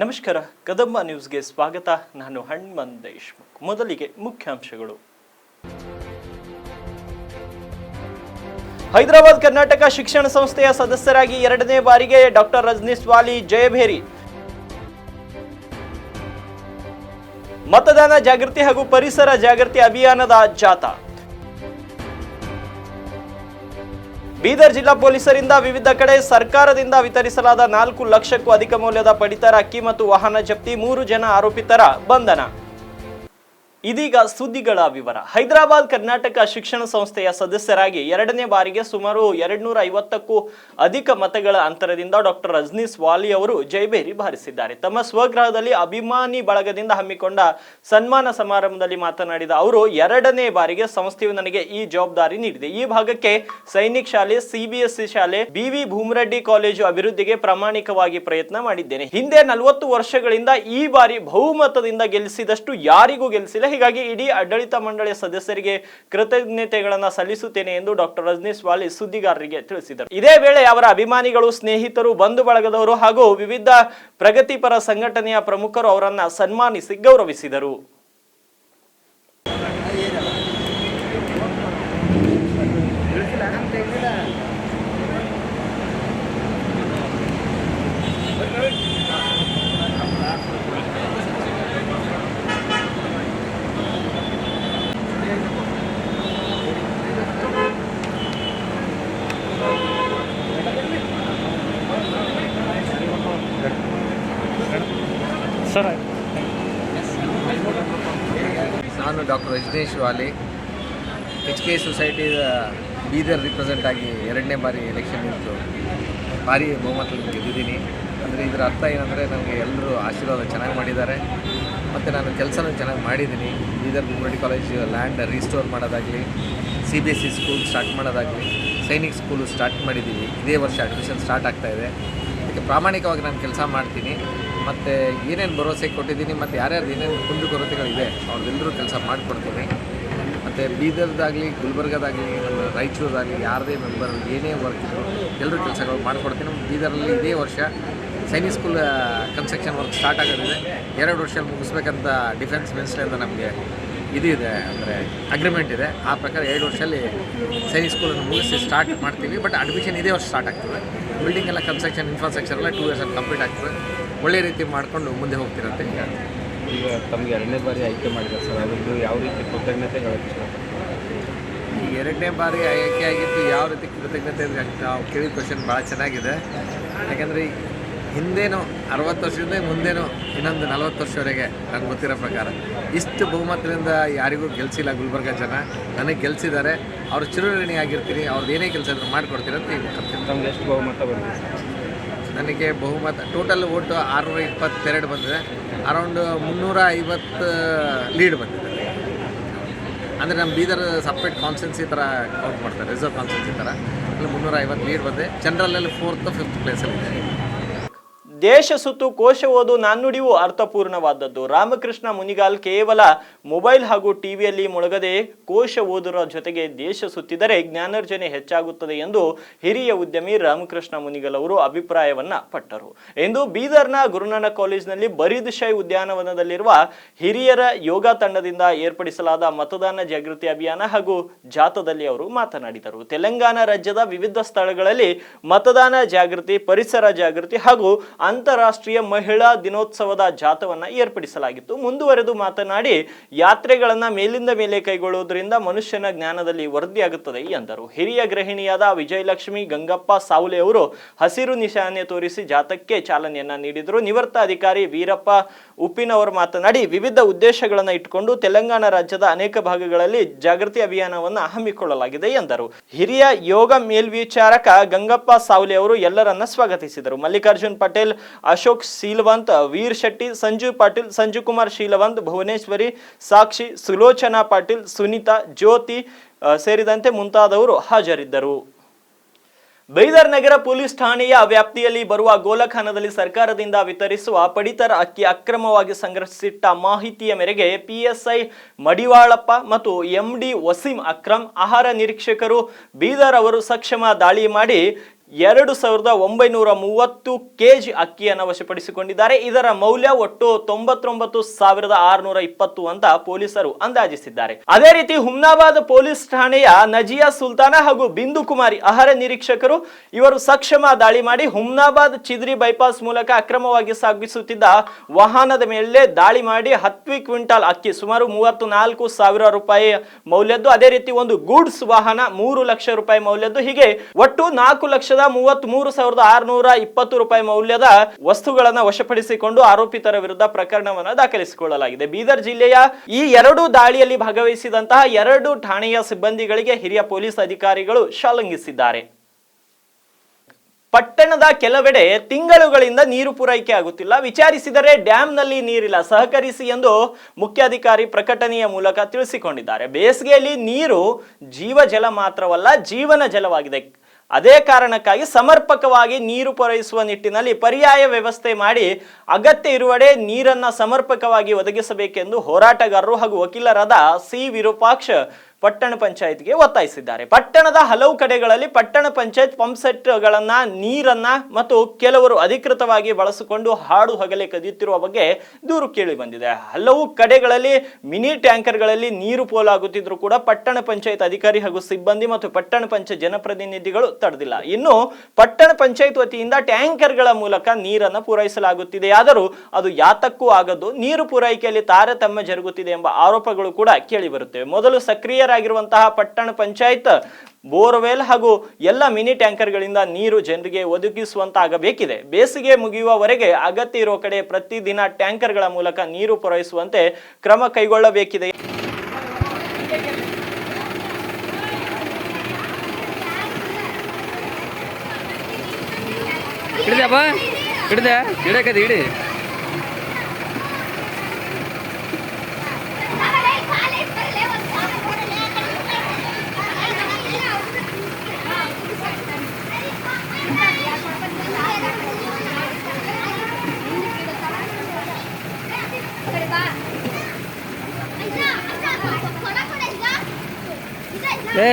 ನಮಸ್ಕಾರ ಕದಂಬ ನ್ಯೂಸ್ಗೆ ಸ್ವಾಗತ. ನಾನು ಹನುಮಂತ್ ದೇಶ್ಮುಖ್. ಮೊದಲಿಗೆ ಮುಖ್ಯಾಂಶಗಳು. ಹೈದರಾಬಾದ್ ಕರ್ನಾಟಕ ಶಿಕ್ಷಣ ಸಂಸ್ಥೆಯ ಸದಸ್ಯರಾಗಿ 2ನೇ ಬಾರಿಗೆ ಡಾಕ್ಟರ್ ರಜನೀಶ್ ವಾಲಿ ಜಯಭೇರಿ. ಮತದಾನ ಜಾಗೃತಿ ಹಾಗೂ ಪರಿಸರ ಜಾಗೃತಿ ಅಭಿಯಾನದ ಜಾಥಾ. ಬೀದರ್ ಜಿಲ್ಲಾ ಪೊಲೀಸರಿಂದ ವಿವಿಧ ಕಡೆ ಸರ್ಕಾರದಿಂದ ವಿತರಿಸಲಾದ 4 ಲಕ್ಷಕ್ಕೂ ಅಧಿಕ ಮೌಲ್ಯದ ಪಡಿತರ ಅಕ್ಕಿ ಮತ್ತು ವಾಹನ ಜಪ್ತಿ. 3 ಜನ ಆರೋಪಿತರ ಬಂಧನ. ಇದೀಗ ಸುದ್ದಿಗಳ ವಿವರ. ಹೈದರಾಬಾದ್ ಕರ್ನಾಟಕ ಶಿಕ್ಷಣ ಸಂಸ್ಥೆಯ ಸದಸ್ಯರಾಗಿ 2ನೇ ಬಾರಿಗೆ ಸುಮಾರು 250ಕ್ಕೂ ಅಧಿಕ ಮತಗಳ ಅಂತರದಿಂದ ಡಾಕ್ಟರ್ ರಜನೀಶ್ ವಾಲಿ ಅವರು ಜಯಭೇರಿ ಬಾರಿಸಿದ್ದಾರೆ. ತಮ್ಮ ಸ್ವಗೃಹದಲ್ಲಿ ಅಭಿಮಾನಿ ಬಳಗದಿಂದ ಹಮ್ಮಿಕೊಂಡ ಸನ್ಮಾನ ಸಮಾರಂಭದಲ್ಲಿ ಮಾತನಾಡಿದ ಅವರು, 2ನೇ ಬಾರಿಗೆ ಸಂಸ್ಥೆಯು ನನಗೆ ಈ ಜವಾಬ್ದಾರಿ ನೀಡಿದೆ. ಈ ಭಾಗಕ್ಕೆ ಸೈನಿಕ್ ಶಾಲೆ, ಸಿಬಿಎಸ್ಇ ಶಾಲೆ, BV ಭೂಮರೆಡ್ಡಿ ಕಾಲೇಜು ಅಭಿವೃದ್ಧಿಗೆ ಪ್ರಾಮಾಣಿಕವಾಗಿ ಪ್ರಯತ್ನ ಮಾಡಿದ್ದೇನೆ. ಹಿಂದೆ 40 ವರ್ಷಗಳಿಂದ ಈ ಬಾರಿ ಬಹುಮತದಿಂದ ಗೆಲ್ಲಿಸಿದಷ್ಟು ಯಾರಿಗೂ ಗೆಲ್ಲಿಸಿಲ್ಲ. ಹೀಗಾಗಿ ಇಡೀ ಆಡಳಿತ ಮಂಡಳಿಯ ಸದಸ್ಯರಿಗೆ ಕೃತಜ್ಞತೆಗಳನ್ನು ಸಲ್ಲಿಸುತ್ತೇನೆ ಎಂದು ಡಾಕ್ಟರ್ ರಜನೀಶ್ ವಾಲಿ ಸುದ್ದಿಗಾರರಿಗೆ ತಿಳಿಸಿದರು. ಇದೇ ವೇಳೆ ಅವರ ಅಭಿಮಾನಿಗಳು, ಸ್ನೇಹಿತರು, ಬಂಧು ಬಳಗದವರು ಹಾಗೂ ವಿವಿಧ ಪ್ರಗತಿಪರ ಸಂಘಟನೆಯ ಪ್ರಮುಖರು ಅವರನ್ನು ಸನ್ಮಾನಿಸಿ ಗೌರವಿಸಿದರು. ನಾನು ಡಾಕ್ಟರ್ ರಜನೀಶ್ ವಾಲಿ, HK ಸೊಸೈಟಿ ಬೀದರ್ ರಿಪ್ರೆಸೆಂಟ್ ಆಗಿ 2ನೇ ಬಾರಿ ಎಲೆಕ್ಷನ್ ನಿಂತು ಭಾರಿ ಬಹುಮತದಲ್ಲಿ ಗೆದ್ದಿದ್ದೀನಿ. ಅಂದರೆ ಇದರ ಅರ್ಥ ಏನಂದರೆ ನನಗೆ ಎಲ್ಲರೂ ಆಶೀರ್ವಾದ ಚೆನ್ನಾಗಿ ಮಾಡಿದ್ದಾರೆ ಮತ್ತು ನಾನು ಕೆಲಸನೂ ಚೆನ್ನಾಗಿ ಮಾಡಿದ್ದೀನಿ. Bidar Bhoomareddy college land restore ಮಾಡೋದಾಗಲಿ, CBSE ಸ್ಕೂಲ್ ಸ್ಟಾರ್ಟ್ ಮಾಡೋದಾಗಲಿ, ಸೈನಿಕ್ ಸ್ಕೂಲು ಸ್ಟಾರ್ಟ್ ಮಾಡಿದ್ದೀವಿ. ಇದೇ ವರ್ಷ ಅಡ್ಮಿಷನ್ ಸ್ಟಾರ್ಟ್ ಆಗ್ತಾಯಿದೆ. ಅದಕ್ಕೆ ಪ್ರಾಮಾಣಿಕವಾಗಿ ನಾನು ಕೆಲಸ ಮಾಡ್ತೀನಿ ಮತ್ತು ಏನೇನು ಭರವಸೆ ಕೊಟ್ಟಿದ್ದೀನಿ ಮತ್ತು ಯಾರ್ಯಾರು ಏನೇನು ಕುಂದುಕೊರತೆಗಳಿದೆ ಅವ್ರದ್ದೆಲ್ಲರೂ ಕೆಲಸ ಮಾಡಿಕೊಡ್ತೀನಿ. ಮತ್ತು ಬೀದರ್ದಾಗಲಿ, ಗುಲ್ಬರ್ಗದಾಗಲಿ, ನಮ್ಮ ರಾಯಚೂರದಾಗಲಿ ಯಾರದೇ ಮೆಂಬರ್ ಏನೇ ವರ್ಕ್ ಇದ್ದರು ಎಲ್ಲರೂ ಕೆಲಸಗಳು ಮಾಡಿಕೊಡ್ತೀನಿ. ಬೀದರಲ್ಲಿ ಇದೇ ವರ್ಷ Sainik school construction work start ಆಗೋದಿದೆ. 2 ವರ್ಷ ಮುಗಿಸ್ಬೇಕಂತ ಡಿಫೆನ್ಸ್ ಮಿನಿಸ್ಟ್ರಿಯಿಂದ ನಮಗೆ ಇದೆ, ಅಂದರೆ ಅಗ್ರಿಮೆಂಟ್ ಇದೆ. ಆ ಪ್ರಕಾರ 2 ವರ್ಷದಲ್ಲಿ ಸೈನಿಕ್ ಸ್ಕೂಲನ್ನು ಮುಗಿಸಿ ಸ್ಟಾರ್ಟ್ ಮಾಡ್ತೀವಿ. ಬಟ್ ಅಡ್ಮಿಷನ್ ಇದೇ ವರ್ಷ ಸ್ಟಾರ್ಟ್ ಆಗ್ತದೆ. ಬಿಲ್ಡಿಂಗ್ ಎಲ್ಲ ಕನ್ಸ್ಟ್ರಕ್ಷನ್ ಇನ್ಫ್ರಾಸ್ಟ್ರಕ್ಚರ್ ಎಲ್ಲ 2 ಇಯರ್ಸಲ್ಲಿ ಕಂಪ್ಲೀಟ್ ಆಗ್ತದೆ. ಒಳ್ಳೆ ರೀತಿ ಮಾಡಿಕೊಂಡು ಮುಂದೆ ಹೋಗ್ತಿರಂತೆ. ಈಗ ತಮಗೆ 2ನೇ ಬಾರಿ ಆಯ್ಕೆ ಮಾಡಿದ್ದಾರೆ ಸರ್, ಅದರದ್ದು ಯಾವ ರೀತಿ ಕೃತಜ್ಞತೆ ಹೇಳೋಕ್ಕೆ ಈ 2ನೇ ಬಾರಿ ಆಯ್ಕೆ ಆಗಿತ್ತು ಯಾವ ರೀತಿ ಕೃತಜ್ಞತೆ ನಾವು ಕೇಳಿದ ಕ್ವಶನ್ ಭಾಳ ಚೆನ್ನಾಗಿದೆ. ಯಾಕೆಂದರೆ ಹಿಂದೇನೋ 60 ವರ್ಷದಿಂದ ಮುಂದೇನೋ ಇನ್ನೊಂದು 40 ವರ್ಷವರೆಗೆ ನನಗೆ ಗೊತ್ತಿರೋ ಪ್ರಕಾರ ಇಷ್ಟು ಬಹುಮತದಿಂದ ಯಾರಿಗೂ ಗೆಲ್ಲಿಸಿಲ್ಲ ಗುಲ್ಬರ್ಗ ಜನ. ನನಗೆ ಗೆಲ್ಲಿಸಿದ್ದಾರೆ. ಅವ್ರು ಚಿರಋಣಿ ಆಗಿರ್ತೀನಿ. ಅವ್ರದ್ದು ಏನೇ ಕೆಲಸ ಇದ್ರೂ ಮಾಡಿಕೊಡ್ತೀನಿ ಅಂತ ಹೇಳ್ತೀನಿ. ತಮ್ಗೆ ಎಷ್ಟು ಬಹುಮತ ಬಂದಿದೆ? ನನಗೆ ಬಹುಮತ ಟೋಟಲ್ ಓಟು 622 ಬಂದಿದೆ. ಅರೌಂಡ್ 350 ಲೀಡ್ ಬಂದಿದೆ. ಅಂದರೆ ನಮ್ಮ ಬೀದರ್ ಸಪ್ರೇಟ್ ಕಾನ್ಸ್ಟೆನ್ಸಿ ಥರ ಕೌಂಟ್ ಮಾಡ್ತಾರೆ, ರಿಸರ್ವ್ ಕಾನ್ಸ್ಟೆನ್ಸಿ ಥರ. ಅಲ್ಲಿ 350 ಲೀಡ್ ಬಂದಿದೆ. ಜನರಲಲ್ಲಿ 4th 5th ಪ್ಲೇಸಲ್ಲಿದೆ. ದೇಶ ಸುತ್ತು ಕೋಶ ಓದು ನಾಣ್ಣುಡಿಯೂ ಅರ್ಥಪೂರ್ಣವಾದದ್ದು. ರಾಮಕೃಷ್ಣ ಮುನಿಗಾಲ್ ಕೇವಲ ಮೊಬೈಲ್ ಹಾಗೂ ಟಿವಿಯಲ್ಲಿ ಮುಳುಗದೆ ಕೋಶ ಓದುವ ಜೊತೆಗೆ ದೇಶ ಸುತ್ತಿದರೆ ಜ್ಞಾನಾರ್ಜನೆ ಹೆಚ್ಚಾಗುತ್ತದೆ ಎಂದು ಹಿರಿಯ ಉದ್ಯಮಿ ರಾಮಕೃಷ್ಣ ಮುನಿಗಾಲ್ ಅವರು ಅಭಿಪ್ರಾಯವನ್ನ ಪಟ್ಟರು. ಎಂದು ಬೀದರ್ನ ಗುರುನಾನಕ್ ಕಾಲೇಜಿನಲ್ಲಿ ಬರೀದ್ಶಾಹಿ ಉದ್ಯಾನವನದಲ್ಲಿರುವ ಹಿರಿಯರ ಯೋಗ ತಂಡದಿಂದ ಏರ್ಪಡಿಸಲಾದ ಮತದಾನ ಜಾಗೃತಿ ಅಭಿಯಾನ ಹಾಗೂ ಜಾಥಾದಲ್ಲಿ ಅವರು ಮಾತನಾಡಿದರು. ತೆಲಂಗಾಣ ರಾಜ್ಯದ ವಿವಿಧ ಸ್ಥಳಗಳಲ್ಲಿ ಮತದಾನ ಜಾಗೃತಿ, ಪರಿಸರ ಜಾಗೃತಿ ಹಾಗೂ ಅಂತಾರಾಷ್ಟ್ರೀಯ ಮಹಿಳಾ ದಿನೋತ್ಸವದ ಜಾಥಾವನ್ನ ಏರ್ಪಡಿಸಲಾಗಿತ್ತು. ಮುಂದುವರೆದು ಮಾತನಾಡಿ, ಯಾತ್ರೆಗಳನ್ನ ಮೇಲಿಂದ ಮೇಲೆ ಕೈಗೊಳ್ಳುವುದರಿಂದ ಮನುಷ್ಯನ ಜ್ಞಾನದಲ್ಲಿ ವೃದ್ಧಿಯಾಗುತ್ತದೆ ಎಂದರು. ಹಿರಿಯ ಗೃಹಿಣಿಯಾದ ವಿಜಯಲಕ್ಷ್ಮಿ ಗಂಗಪ್ಪ ಸಾವ್ಲೆ ಅವರು ಹಸಿರು ನಿಶಾನೆ ತೋರಿಸಿ ಜಾಥಾಕ್ಕೆ ಚಾಲನೆಯನ್ನ ನೀಡಿದರು. ನಿವೃತ್ತ ಅಧಿಕಾರಿ ವೀರಪ್ಪ ಉಪ್ಪಿನವರು ಮಾತನಾಡಿ, ವಿವಿಧ ಉದ್ದೇಶಗಳನ್ನು ಇಟ್ಟುಕೊಂಡು ತೆಲಂಗಾಣ ರಾಜ್ಯದ ಅನೇಕ ಭಾಗಗಳಲ್ಲಿ ಜಾಗೃತಿ ಅಭಿಯಾನವನ್ನ ಹಮ್ಮಿಕೊಳ್ಳಲಾಗಿದೆ ಎಂದರು. ಹಿರಿಯ ಯೋಗ ಮೇಲ್ವಿಚಾರಕ ಗಂಗಪ್ಪ ಸಾವ್ಲೆ ಅವರು ಎಲ್ಲರನ್ನ ಸ್ವಾಗತಿಸಿದರು. ಮಲ್ಲಿಕಾರ್ಜುನ್ ಪಟೇಲ್, ಅಶೋಕ್ ಶೀಲವಂತ್, ವೀರ್ ಶೆಟ್ಟಿ, ಸಂಜು ಪಾಟೀಲ್, ಸಂಜು ಕುಮಾರ್ ಶೀಲವಂತ್, ಭುವನೇಶ್ವರಿ, ಸಾಕ್ಷಿ, ಸುಲೋಚನಾ ಪಾಟೀಲ್, ಸುನೀತಾ, ಜ್ಯೋತಿ ಸೇರಿದಂತೆ ಮುಂತಾದವರು ಹಾಜರಿದ್ದರು. ಬೈದರ್ ನಗರ ಪೊಲೀಸ್ ಠಾಣೆಯ ವ್ಯಾಪ್ತಿಯಲ್ಲಿ ಬರುವ ಗೋಲಖಾನದಲ್ಲಿ ಸರ್ಕಾರದಿಂದ ವಿತರಿಸುವ ಪಡಿತರ ಅಕ್ಕಿ ಅಕ್ರಮವಾಗಿ ಸಂಗ್ರಹಿಸಿಟ್ಟ ಮಾಹಿತಿಯ ಮೇರೆಗೆ PSI ಮಡಿವಾಳಪ್ಪ ಮತ್ತು MD ವಸೀಂ ಅಕ್ರಮ್, ಆಹಾರ ನಿರೀಕ್ಷಕರು ಬೀದರ್ ಅವರು ಸಕ್ಷಮ ದಾಳಿ ಮಾಡಿ 2,930 ಕೆಜಿ ಅಕ್ಕಿಯನ್ನು ವಶಪಡಿಸಿಕೊಂಡಿದ್ದಾರೆ. ಇದರ ಮೌಲ್ಯ ಒಟ್ಟು 99,620 ಅಂತ ಪೊಲೀಸರು ಅಂದಾಜಿಸಿದ್ದಾರೆ. ಅದೇ ರೀತಿ ಹುಮ್ನಾಬಾದ್ ಪೊಲೀಸ್ ಠಾಣೆಯ ನಜಿಯಾ ಸುಲ್ತಾನ ಹಾಗೂ ಬಿಂದು ಕುಮಾರಿ ಆಹಾರ ನಿರೀಕ್ಷಕರು ಇವರು ಸಕ್ಷಮ ದಾಳಿ ಮಾಡಿ ಹುಮ್ನಾಬಾದ್ ಚಿದ್ರಿ ಬೈಪಾಸ್ ಮೂಲಕ ಅಕ್ರಮವಾಗಿ ಸಾಗಿಸುತ್ತಿದ್ದ ವಾಹನದ ಮೇಲೆ ದಾಳಿ ಮಾಡಿ 10 ಕ್ವಿಂಟಾಲ್ ಅಕ್ಕಿ ಸುಮಾರು 34,000 ರೂಪಾಯಿ ಮೌಲ್ಯದ್ದು, ಅದೇ ರೀತಿ ಒಂದು ಗೂಡ್ಸ್ ವಾಹನ 3 ಲಕ್ಷ ರೂಪಾಯಿ ಮೌಲ್ಯದ್ದು, ಹೀಗೆ ಒಟ್ಟು 4,33,620 ರೂಪಾಯಿ ಮೌಲ್ಯದ ವಸ್ತುಗಳನ್ನು ವಶಪಡಿಸಿಕೊಂಡು ಆರೋಪಿತರ ವಿರುದ್ಧ ಪ್ರಕರಣವನ್ನು ದಾಖಲಿಸಿಕೊಳ್ಳಲಾಗಿದೆ. ಬೀದರ್ ಜಿಲ್ಲೆಯ ಈ 2 ದಾಳಿಯಲ್ಲಿ ಭಾಗವಹಿಸಿದಂತಹ 2 ಠಾಣೆಯ ಸಿಬ್ಬಂದಿಗಳಿಗೆ ಹಿರಿಯ ಪೊಲೀಸ್ ಅಧಿಕಾರಿಗಳು ಶ್ಲಾಘಿಸಿದ್ದಾರೆ. ಪಟ್ಟಣದ ಕೆಲವೆಡೆ ತಿಂಗಳುಗಳಿಂದ ನೀರು ಪೂರೈಕೆ ಆಗುತ್ತಿಲ್ಲ, ವಿಚಾರಿಸಿದರೆ ಡ್ಯಾಂನಲ್ಲಿ ನೀರಿಲ್ಲ, ಸಹಕರಿಸಿ ಎಂದು ಮುಖ್ಯಾಧಿಕಾರಿ ಪ್ರಕಟಣೆಯ ಮೂಲಕ ತಿಳಿಸಿಕೊಂಡಿದ್ದಾರೆ. ಬೇಸಿಗೆಯಲ್ಲಿ ನೀರು ಜೀವಜಲ ಮಾತ್ರವಲ್ಲ, ಜೀವನ ಜಲವಾಗಿದೆ. ಅದೇ ಕಾರಣಕ್ಕಾಗಿ ಸಮರ್ಪಕವಾಗಿ ನೀರು ಪೂರೈಸುವ ನಿಟ್ಟಿನಲ್ಲಿ ಪರ್ಯಾಯ ವ್ಯವಸ್ಥೆ ಮಾಡಿ ಅಗತ್ಯ ಇರುವಡೆ ನೀರನ್ನ ಸಮರ್ಪಕವಾಗಿ ಒದಗಿಸಬೇಕೆಂದು ಹೋರಾಟಗಾರರು ಹಾಗೂ ವಕೀಲರಾದ ಸಿ ವಿರೂಪಾಕ್ಷ ಪಟ್ಟಣ ಪಂಚಾಯತ್ಗೆ ಒತ್ತಾಯಿಸಿದ್ದಾರೆ. ಪಟ್ಟಣದ ಹಲವು ಕಡೆಗಳಲ್ಲಿ ಪಟ್ಟಣ ಪಂಚಾಯತ್ ಪಂಪ್ ಸೆಟ್ಗಳನ್ನ ನೀರನ್ನ ಮತ್ತು ಕೆಲವರು ಅಧಿಕೃತವಾಗಿ ಬಳಸಿಕೊಂಡು ಹಾಡು ಹಗಲೇ ಕದಿಯುತ್ತಿರುವ ಬಗ್ಗೆ ದೂರು ಕೇಳಿ ಬಂದಿದೆ. ಹಲವು ಕಡೆಗಳಲ್ಲಿ ಮಿನಿ ಟ್ಯಾಂಕರ್ಗಳಲ್ಲಿ ನೀರು ಪೋಲಾಗುತ್ತಿದ್ರು ಕೂಡ ಪಟ್ಟಣ ಪಂಚಾಯತ್ ಅಧಿಕಾರಿ ಹಾಗೂ ಸಿಬ್ಬಂದಿ ಮತ್ತು ಪಟ್ಟಣ ಪಂಚಾಯತ್ ಜನಪ್ರತಿನಿಧಿಗಳು ತಡೆದಿಲ್ಲ. ಇನ್ನು ಪಟ್ಟಣ ಪಂಚಾಯತ್ ವತಿಯಿಂದ ಟ್ಯಾಂಕರ್ಗಳ ಮೂಲಕ ನೀರನ್ನು ಪೂರೈಸಲಾಗುತ್ತಿದೆ, ಆದರೂ ಅದು ಯಾತಕ್ಕೂ ಆಗದು, ನೀರು ಪೂರೈಕೆಯಲ್ಲಿ ತಾರತಮ್ಯ ಜರುಗುತ್ತಿದೆ ಎಂಬ ಆರೋಪಗಳು ಕೂಡ ಕೇಳಿ ಬರುತ್ತವೆ. ಮೊದಲು ಸಕ್ರಿಯರಾಗಿರುವಂತಹ ಪಟ್ಟಣ ಪಂಚಾಯತ್ ಬೋರ್ವೆಲ್ ಹಾಗೂ ಎಲ್ಲ ಮಿನಿ ಟ್ಯಾಂಕರ್ಗಳಿಂದ ನೀರು ಜನರಿಗೆ ಒದಗಿಸುವಂತಾಗಬೇಕಿದೆ. ಬೇಸಿಗೆ ಮುಗಿಯುವವರೆಗೆ ಅಗತ್ಯ ಇರುವ ಕಡೆ ಪ್ರತಿದಿನ ಟ್ಯಾಂಕರ್ಗಳ ಮೂಲಕ ನೀರು ಪೂರೈಸುವಂತೆ ಕ್ರಮ ಕೈಗೊಳ್ಳಬೇಕಿದೆ.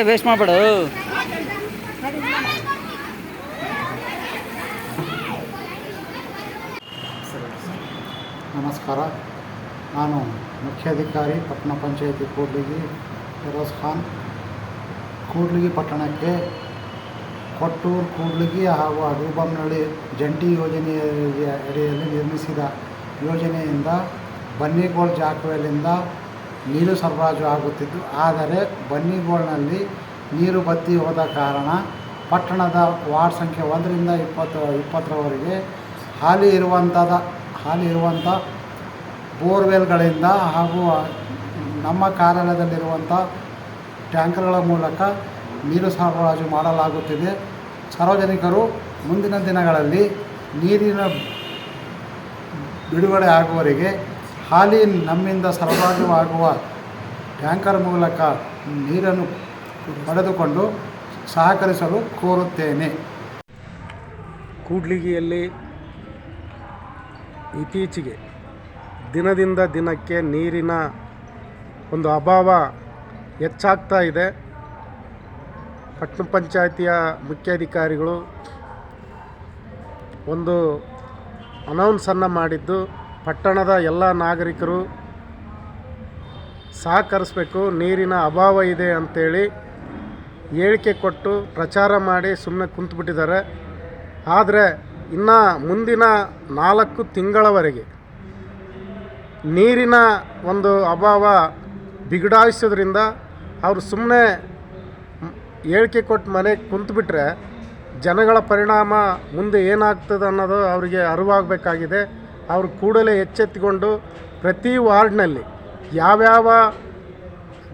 ವೇಸ್ಟ್ ಮಾಡಬೇಡು. ನಮಸ್ಕಾರ, ನಾನು ಮುಖ್ಯಾಧಿಕಾರಿ ಪಟ್ಟಣ ಪಂಚಾಯಿತಿ ಕೂಡ್ಲಿಗಿ ಫಿರೋಜ್ ಖಾನ್. ಕೂಡ್ಲಿಗಿ ಪಟ್ಟಣಕ್ಕೆ ಕೊಟ್ಟೂರು, ಕೂಡ್ಲಿಗಿ ಹಾಗೂ ಅಡೂಬಂನಹಳ್ಳಿ ಜಂಟಿ ಯೋಜನೆಯ ಅಡಿಯಲ್ಲಿ ನಿರ್ಮಿಸಿದ ಯೋಜನೆಯಿಂದ ಬನ್ನಿಗೋಳ್ ಜಾಕವೆಲ್ಲಿಂದ ನೀರು ಸರಬರಾಜು ಆಗುತ್ತಿದ್ದು, ಆದರೆ ಬನ್ನಿಗೋಳ್ನಲ್ಲಿ ನೀರು ಬತ್ತಿ ಹೋದ ಕಾರಣ ಪಟ್ಟಣದ ವಾರ್ಡ್ ಸಂಖ್ಯೆ 1ರಿಂದ 20ರವರೆಗೆ ಹಾಲಿ ಇರುವಂಥ ಬೋರ್ವೆಲ್ಗಳಿಂದ ಹಾಗೂ ನಮ್ಮ ಕಾರ್ಯಾಲಯದಲ್ಲಿರುವಂಥ ಟ್ಯಾಂಕರ್ಗಳ ಮೂಲಕ ನೀರು ಸರಬರಾಜು ಮಾಡಲಾಗುತ್ತಿದೆ. ಸಾರ್ವಜನಿಕರು ಮುಂದಿನ ದಿನಗಳಲ್ಲಿ ನೀರಿನ ಬಿಡುಗಡೆ ಆಗುವವರೆಗೆ ಹಾಲಿ ನಮ್ಮಿಂದ ಸರಬರಾಜು ಆಗುವ ಟ್ಯಾಂಕರ್ ಮೂಲಕ ನೀರನ್ನು ಪಡೆದುಕೊಂಡು ಸಹಕರಿಸಲು ಕೋರುತ್ತೇನೆ. ಕೂಡ್ಲಿಗಿಯಲ್ಲಿ ಇತ್ತೀಚೆಗೆ ದಿನದಿಂದ ದಿನಕ್ಕೆ ನೀರಿನ ಒಂದು ಅಭಾವ ಹೆಚ್ಚಾಗ್ತಾ ಇದೆ. ಪಟ್ಟಣ ಪಂಚಾಯಿತಿಯ ಮುಖ್ಯಾಧಿಕಾರಿಗಳು ಒಂದು ಅನೌನ್ಸನ್ನು ಮಾಡಿದ್ದು, ಪಟ್ಟಣದ ಎಲ್ಲ ನಾಗರಿಕರು ಸಹಕರಿಸಬೇಕು, ನೀರಿನ ಅಭಾವ ಇದೆ ಅಂಥೇಳಿ ಹೇಳಿಕೆ ಕೊಟ್ಟು ಪ್ರಚಾರ ಮಾಡಿ ಸುಮ್ಮನೆ ಕುಂತುಬಿಟ್ಟಿದ್ದಾರೆ. ಆದರೆ ಇನ್ನು ಮುಂದಿನ 4 ತಿಂಗಳವರೆಗೆ ನೀರಿನ ಒಂದು ಅಭಾವ ಬಿಗಡಾಯಿಸೋದ್ರಿಂದ ಅವರು ಸುಮ್ಮನೆ ಹೇಳಿಕೆ ಕೊಟ್ಟು ಮನೆಗೆ ಕುಂತುಬಿಟ್ರೆ ಜನಗಳ ಪರಿಣಾಮ ಮುಂದೆ ಏನಾಗ್ತದೆ ಅನ್ನೋದು ಅವರಿಗೆ ಅರಿವಾಗಬೇಕಾಗಿದೆ. ಅವರು ಕೂಡಲೇ ಎಚ್ಚೆತ್ತುಕೊಂಡು ಪ್ರತಿ ವಾರ್ಡ್ನಲ್ಲಿ ಯಾವ್ಯಾವ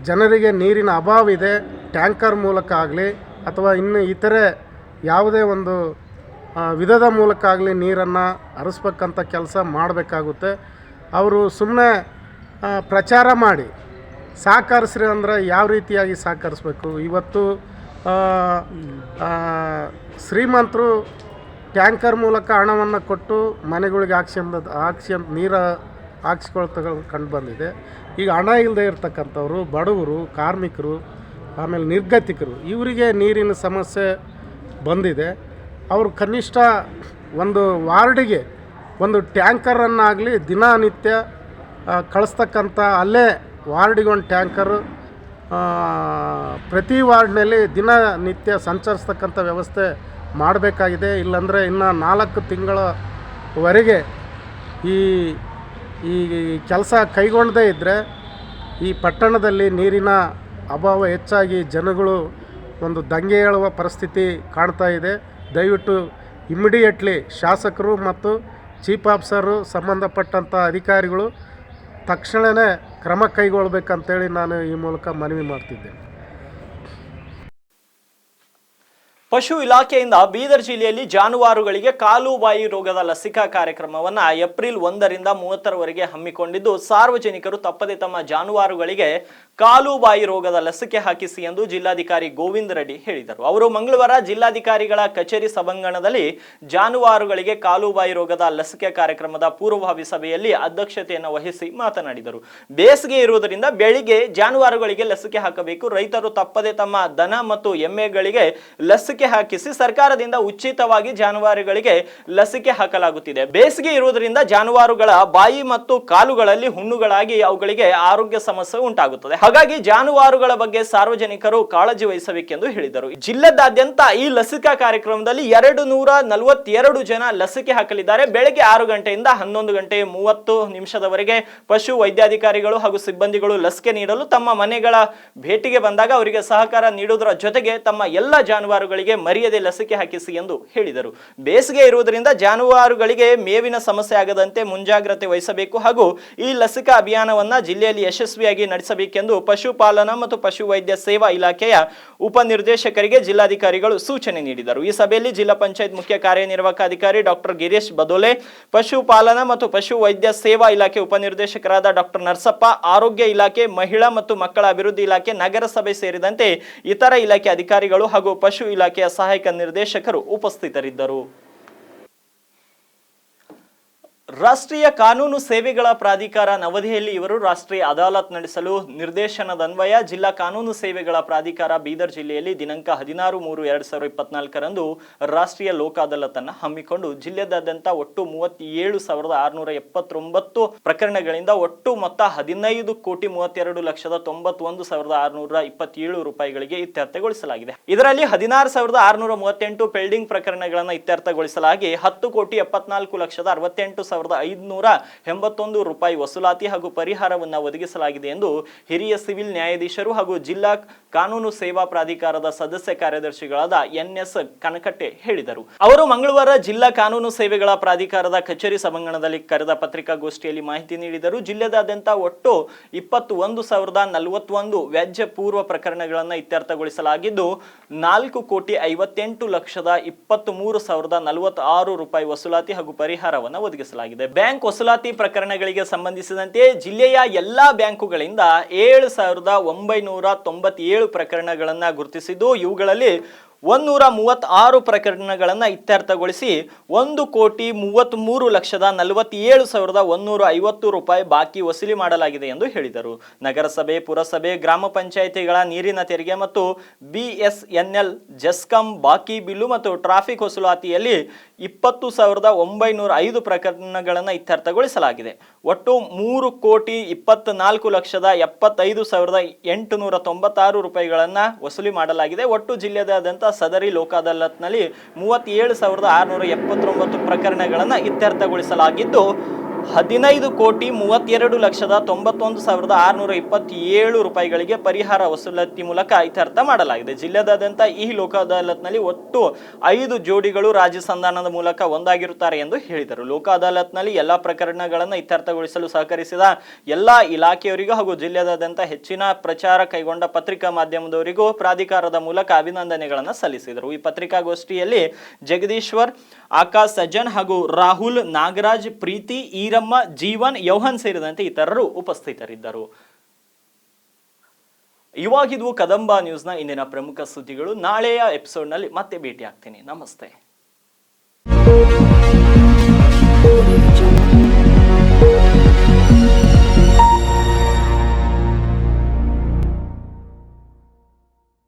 ಜನರಿಗೆ ನೀರಿನ ಅಭಾವ ಇದೆ, ಟ್ಯಾಂಕರ್ ಮೂಲಕ ಆಗಲಿ ಅಥವಾ ಇನ್ನು ಇತರೆ ಯಾವುದೇ ಒಂದು ವಿಧದ ಮೂಲಕ ಆಗಲಿ ನೀರನ್ನು ಹರಿಸ್ಬೇಕಂತ ಕೆಲಸ ಮಾಡಬೇಕಾಗುತ್ತೆ. ಅವರು ಸುಮ್ಮನೆ ಪ್ರಚಾರ ಮಾಡಿ ಸಹಕರಿಸ್ರಿ ಅಂದರೆ ಯಾವ ರೀತಿಯಾಗಿ ಸಹಕರಿಸ್ಬೇಕು? ಇವತ್ತು ಶ್ರೀಮಂತರು ಟ್ಯಾಂಕರ್ ಮೂಲಕ ಹಣವನ್ನು ಕೊಟ್ಟು ಮನೆಗಳಿಗೆ ಹಾಕ್ಸ್ಕೊಂಡ್ ನೀರು ಹಾಕ್ಸ್ಕೊಳ್ತ ಕಂಡು ಬಂದಿದೆ. ಈಗ ಹಣ ಇಲ್ಲದೆ ಇರ್ತಕ್ಕಂಥವ್ರು, ಬಡವರು, ಕಾರ್ಮಿಕರು, ಆಮೇಲೆ ನಿರ್ಗತಿಕರು, ಇವರಿಗೆ ನೀರಿನ ಸಮಸ್ಯೆ ಬಂದಿದೆ. ಅವರು ಕನಿಷ್ಠ ಒಂದು ವಾರ್ಡಿಗೆ ಒಂದು ಟ್ಯಾಂಕರನ್ನಾಗಲಿ ದಿನನಿತ್ಯ ಕಳಿಸ್ತಕ್ಕಂಥ, ಅಲ್ಲೇ ವಾರ್ಡಿಗೆ ಒಂದು ಟ್ಯಾಂಕರು ಪ್ರತಿ ವಾರ್ಡ್ನಲ್ಲಿ ದಿನನಿತ್ಯ ಸಂಚರಿಸ್ತಕ್ಕಂಥ ವ್ಯವಸ್ಥೆ ಮಾಡಬೇಕಾಗಿದೆ. ಇಲ್ಲಾಂದರೆ ಇನ್ನು 4 ತಿಂಗಳವರೆಗೆ ಈ ಕೆಲಸ ಕೈಗೊಳ್ಳದೇ ಇದ್ದರೆ ಈ ಪಟ್ಟಣದಲ್ಲಿ ನೀರಿನ ಅಭಾವ ಹೆಚ್ಚಾಗಿ ಜನಗಳು ಒಂದು ದಂಗೆ ಏಳುವ ಪರಿಸ್ಥಿತಿ ಕಾಣ್ತಾ ಇದೆ. ದಯವಿಟ್ಟು ಇಮಿಡಿಯೇಟ್ಲಿ ಶಾಸಕರು ಮತ್ತು ಚೀಫ್ ಆಫೀಸರು ಸಂಬಂಧಪಟ್ಟಂಥ ಅಧಿಕಾರಿಗಳು ತಕ್ಷಣವೇ ಕ್ರಮ ಕೈಗೊಳ್ಳಬೇಕಂತೇಳಿ ನಾನು ಈ ಮೂಲಕ ಮನವಿ ಮಾಡ್ತಿದ್ದೇನೆ. ಪಶು ಇಲಾಖೆಯಿಂದ ಬೀದರ್ ಜಿಲ್ಲೆಯಲ್ಲಿ ಜಾನುವಾರುಗಳಿಗೆ ಕಾಲು ಬಾಯಿ ರೋಗದ ಲಸಿಕಾ ಕಾರ್ಯಕ್ರಮವನ್ನು ಏಪ್ರಿಲ್ 1ರಿಂದ 30ರವರೆಗೆ ಹಮ್ಮಿಕೊಂಡಿದ್ದು, ಸಾರ್ವಜನಿಕರು ತಪ್ಪದೆ ತಮ್ಮ ಜಾನುವಾರುಗಳಿಗೆ ಕಾಲು ಬಾಯಿ ರೋಗದ ಲಸಿಕೆ ಹಾಕಿಸಿ ಎಂದು ಜಿಲ್ಲಾಧಿಕಾರಿ ಗೋವಿಂದ ರೆಡ್ಡಿ ಹೇಳಿದರು. ಅವರು ಮಂಗಳವಾರ ಜಿಲ್ಲಾಧಿಕಾರಿಗಳ ಕಚೇರಿ ಸಭಾಂಗಣದಲ್ಲಿ ಜಾನುವಾರುಗಳಿಗೆ ಕಾಲು ಬಾಯಿ ರೋಗದ ಲಸಿಕೆ ಕಾರ್ಯಕ್ರಮದ ಪೂರ್ವಭಾವಿ ಸಭೆಯಲ್ಲಿ ಅಧ್ಯಕ್ಷತೆಯನ್ನು ವಹಿಸಿ ಮಾತನಾಡಿದರು. ಬೇಸಿಗೆ ಇರುವುದರಿಂದ ಬೆಳಿಗ್ಗೆ ಜಾನುವಾರುಗಳಿಗೆ ಲಸಿಕೆ ಹಾಕಬೇಕು. ರೈತರು ತಪ್ಪದೆ ತಮ್ಮ ದನ ಮತ್ತು ಎಮ್ಮೆಗಳಿಗೆ ಲಸಿಕೆ ಹಾಕಿಸಿ ಸರ್ಕಾರದಿಂದ ಉಚಿತವಾಗಿ ಜಾನುವಾರುಗಳಿಗೆ ಲಸಿಕೆ ಹಾಕಲಾಗುತ್ತಿದೆ. ಬೇಸಿಗೆ ಇರುವುದರಿಂದ ಜಾನುವಾರುಗಳ ಬಾಯಿ ಮತ್ತು ಕಾಲುಗಳಲ್ಲಿ ಹುಣ್ಣುಗಳಾಗಿ ಅವುಗಳಿಗೆ ಆರೋಗ್ಯ ಸಮಸ್ಯೆ ಉಂಟಾಗುತ್ತದೆ. ಹಾಗಾಗಿ ಜಾನುವಾರುಗಳ ಬಗ್ಗೆ ಸಾರ್ವಜನಿಕರು ಕಾಳಜಿ ವಹಿಸಬೇಕೆಂದು ಹೇಳಿದರು. ಜಿಲ್ಲೆದಾದ್ಯಂತ ಈ ಲಸಿಕಾ ಕಾರ್ಯಕ್ರಮದಲ್ಲಿ 242 ಜನ ಲಸಿಕೆ ಹಾಕಲಿದ್ದಾರೆ. ಬೆಳಗ್ಗೆ 6 ಗಂಟೆಯಿಂದ 11 ಗಂಟೆ 30 ನಿಮಿಷದವರೆಗೆ ಪಶು ವೈದ್ಯಾಧಿಕಾರಿಗಳು ಹಾಗೂ ಸಿಬ್ಬಂದಿಗಳು ಲಸಿಕೆ ನೀಡಲು ತಮ್ಮ ಮನೆಗಳ ಭೇಟಿಗೆ ಬಂದಾಗ ಅವರಿಗೆ ಸಹಕಾರ ನೀಡುವುದರ ಜೊತೆಗೆ ತಮ್ಮ ಎಲ್ಲ ಜಾನುವಾರುಗಳಿಗೆ ಮರೆಯದೆ ಲಸಿಕೆ ಹಾಕಿಸಿ ಎಂದು ಹೇಳಿದರು. ಬೇಸಿಗೆ ಇರುವುದರಿಂದ ಜಾನುವಾರುಗಳಿಗೆ ಮೇವಿನ ಸಮಸ್ಯೆ ಆಗದಂತೆ ಮುಂಜಾಗ್ರತೆ ವಹಿಸಬೇಕು ಹಾಗೂ ಈ ಲಸಿಕಾ ಅಭಿಯಾನವನ್ನ ಜಿಲ್ಲೆಯಲ್ಲಿ ಯಶಸ್ವಿಯಾಗಿ ನಡೆಸಬೇಕೆಂದು ಪಶುಪಾಲನಾ ಮತ್ತು ಪಶುವೈದ್ಯ ಸೇವಾ ಇಲಾಖೆಯ ಉಪನಿರ್ದೇಶಕರಿಗೆ ಜಿಲ್ಲಾಧಿಕಾರಿಗಳು ಸೂಚನೆ ನೀಡಿದರು. ಈ ಸಭೆಯಲ್ಲಿ ಜಿಲ್ಲಾ ಪಂಚಾಯತ್ ಮುಖ್ಯ ಕಾರ್ಯನಿರ್ವಾಹಕ ಅಧಿಕಾರಿ ಡಾಕ್ಟರ್ ಗಿರೀಶ್ ಬದೋಲೆ, ಪಶುಪಾಲನಾ ಮತ್ತು ಪಶುವೈದ್ಯ ಸೇವಾ ಇಲಾಖೆ ಉಪನಿರ್ದೇಶಕರಾದ ಡಾಕ್ಟರ್ ನರಸಪ್ಪ, ಆರೋಗ್ಯ ಇಲಾಖೆ, ಮಹಿಳಾ ಮತ್ತು ಮಕ್ಕಳ ಅಭಿವೃದ್ಧಿ ಇಲಾಖೆ, ನಗರಸಭೆ ಸೇರಿದಂತೆ ಇತರ ಇಲಾಖೆ ಅಧಿಕಾರಿಗಳು ಹಾಗೂ ಪಶು ಇಲಾಖೆಯ ಸಹಾಯಕ ನಿರ್ದೇಶಕರು ಉಪಸ್ಥಿತರಿದ್ದರು. ರಾಷ್ಟ್ರೀಯ ಕಾನೂನು ಸೇವೆಗಳ ಪ್ರಾಧಿಕಾರ ನವದೆಹಲಿ ಇವರು ರಾಷ್ಟ್ರೀಯ ಅದಾಲತ್ ನಡೆಸಲು ನಿರ್ದೇಶನದನ್ವಯ ಜಿಲ್ಲಾ ಕಾನೂನು ಸೇವೆಗಳ ಪ್ರಾಧಿಕಾರ ಬೀದರ್ ಜಿಲ್ಲೆಯಲ್ಲಿ ದಿನಾಂಕ 16/3/2024ರಂದು ರಾಷ್ಟ್ರೀಯ ಲೋಕ ಅದಾಲತ್ ಅನ್ನು ಹಮ್ಮಿಕೊಂಡು ಜಿಲ್ಲೆಯಾದ್ಯಂತ ಒಟ್ಟು 37,679 ಪ್ರಕರಣಗಳಿಂದ ಒಟ್ಟು ಮೊತ್ತ 15,32,91,627 ರೂಪಾಯಿಗಳಿಗೆ ಇತ್ಯರ್ಥಗೊಳಿಸಲಾಗಿದೆ. ಇದರಲ್ಲಿ 16,638 ಪೆಂಡಿಂಗ್ ಪ್ರಕರಣಗಳನ್ನು ಇತ್ಯರ್ಥಗೊಳಿಸಲಾಗಿ 10,74,68,581 ರೂಪಾಯಿ ವಸೂಲಾತಿ ಹಾಗೂ ಪರಿಹಾರವನ್ನು ಒದಗಿಸಲಾಗಿದೆ ಎಂದು ಹಿರಿಯ ಸಿವಿಲ್ ನ್ಯಾಯಾಧೀಶರು ಹಾಗೂ ಜಿಲ್ಲಾ ಕಾನೂನು ಸೇವಾ ಪ್ರಾಧಿಕಾರದ ಸದಸ್ಯ ಕಾರ್ಯದರ್ಶಿಗಳಾದ NS ಕನಕಟ್ಟೆ ಹೇಳಿದರು. ಅವರು ಮಂಗಳವಾರ ಜಿಲ್ಲಾ ಕಾನೂನು ಸೇವೆಗಳ ಪ್ರಾಧಿಕಾರದ ಕಚೇರಿ ಸಭಾಂಗಣದಲ್ಲಿ ಕರೆದ ಪತ್ರಿಕಾಗೋಷ್ಠಿಯಲ್ಲಿ ಮಾಹಿತಿ ನೀಡಿದರು. ಜಿಲ್ಲೆಯಾದ್ಯಂತ ಒಟ್ಟು 21,041 ವ್ಯಾಜ್ಯ ಪೂರ್ವ ಪ್ರಕರಣಗಳನ್ನು ಇತ್ಯರ್ಥಗೊಳಿಸಲಾಗಿದ್ದು 4,53,23,046 ರೂಪಾಯಿ ವಸೂಲಾತಿ ಹಾಗೂ ಪರಿಹಾರವನ್ನು ಒದಗಿಸಲಾಗಿದೆ. ಬ್ಯಾಂಕ್ ವಸೂಲಾತಿ ಪ್ರಕರಣಗಳಿಗೆ ಸಂಬಂಧಿಸಿದಂತೆ ಜಿಲ್ಲೆಯ ಎಲ್ಲಾ ಬ್ಯಾಂಕುಗಳಿಂದ 7,997 ಪ್ರಕರಣಗಳನ್ನು ಗುರುತಿಸಿದ್ದು ಇವುಗಳಲ್ಲಿ 136 ಪ್ರಕರಣಗಳನ್ನು ಇತ್ಯರ್ಥಗೊಳಿಸಿ 1,33,47,150 ರೂಪಾಯಿ ಬಾಕಿ ವಸೂಲಿ ಮಾಡಲಾಗಿದೆ ಎಂದು ಹೇಳಿದರು. ನಗರಸಭೆ, ಪುರಸಭೆ, ಗ್ರಾಮ ಪಂಚಾಯಿತಿಗಳ ನೀರಿನ ತೆರಿಗೆ ಮತ್ತು BSNL, ಜೆಸ್ಕಾಂ ಬಾಕಿ ಬಿಲ್ಲು ಮತ್ತು ಟ್ರಾಫಿಕ್ ವಸೂಲಾತಿಯಲ್ಲಿ 20,905 ಪ್ರಕರಣಗಳನ್ನು ಇತ್ಯರ್ಥಗೊಳಿಸಲಾಗಿದೆ. ಒಟ್ಟು 3,24,75,896 ರೂಪಾಯಿಗಳನ್ನು ವಸೂಲಿ ಮಾಡಲಾಗಿದೆ. ಒಟ್ಟು ಜಿಲ್ಲೆಯಾದ್ಯಂತ ಸದರಿ ಲೋಕ ಅದಾಲತ್ನಲ್ಲಿ 37,679 ಪ್ರಕರಣಗಳನ್ನು ಇತ್ಯರ್ಥಗೊಳಿಸಲಾಗಿದ್ದು 15,32,91,627 ರೂಪಾಯಿಗಳಿಗೆ ಪರಿಹಾರ ವಸೂಲಾತಿ ಮೂಲಕ ಇತ್ಯರ್ಥ ಮಾಡಲಾಗಿದೆ. ಜಿಲ್ಲೆಯಾದ್ಯಂತ ಈ ಲೋಕ ಅದಾಲತ್ನಲ್ಲಿ ಒಟ್ಟು 5 ಜೋಡಿಗಳು ರಾಜ್ಯ ಸಂಧಾನದ ಮೂಲಕ ಒಂದಾಗಿರುತ್ತಾರೆ ಎಂದು ಹೇಳಿದರು. ಲೋಕ ಅದಾಲತ್ನಲ್ಲಿ ಎಲ್ಲಾ ಪ್ರಕರಣಗಳನ್ನು ಇತ್ಯರ್ಥಗೊಳಿಸಲು ಸಹಕರಿಸಿದ ಎಲ್ಲಾ ಇಲಾಖೆಯವರಿಗೂ ಹಾಗೂ ಜಿಲ್ಲೆಯಾದ್ಯಂತ ಹೆಚ್ಚಿನ ಪ್ರಚಾರ ಕೈಗೊಂಡ ಪತ್ರಿಕಾ ಮಾಧ್ಯಮದವರಿಗೂ ಪ್ರಾಧಿಕಾರದ ಮೂಲಕ ಅಭಿನಂದನೆಗಳನ್ನು ಸಲ್ಲಿಸಿದರು. ಈ ಪತ್ರಿಕಾಗೋಷ್ಠಿಯಲ್ಲಿ ಜಗದೀಶ್ವರ್, ಆಕಾಶ್ ಸಜ್ಜನ್ ಹಾಗೂ ರಾಹುಲ್, ನಾಗರಾಜ್, ಪ್ರೀತಿ, ಈರಮ್ಮ, ಜೀವನ್, ಯೌಹನ್ ಸೇರಿದಂತೆ ಇತರರು ಉಪಸ್ಥಿತರಿದ್ದರು. ಇವಾಗಿದ್ವು ಕದಂಬ ನ್ಯೂಸ್ನ ಇಂದಿನ ಪ್ರಮುಖ ಸುದ್ದಿಗಳು. ನಾಳೆಯ ಎಪಿಸೋಡ್ನಲ್ಲಿ ಮತ್ತೆ ಭೇಟಿ ಆಗ್ತೀನಿ. ನಮಸ್ತೆ.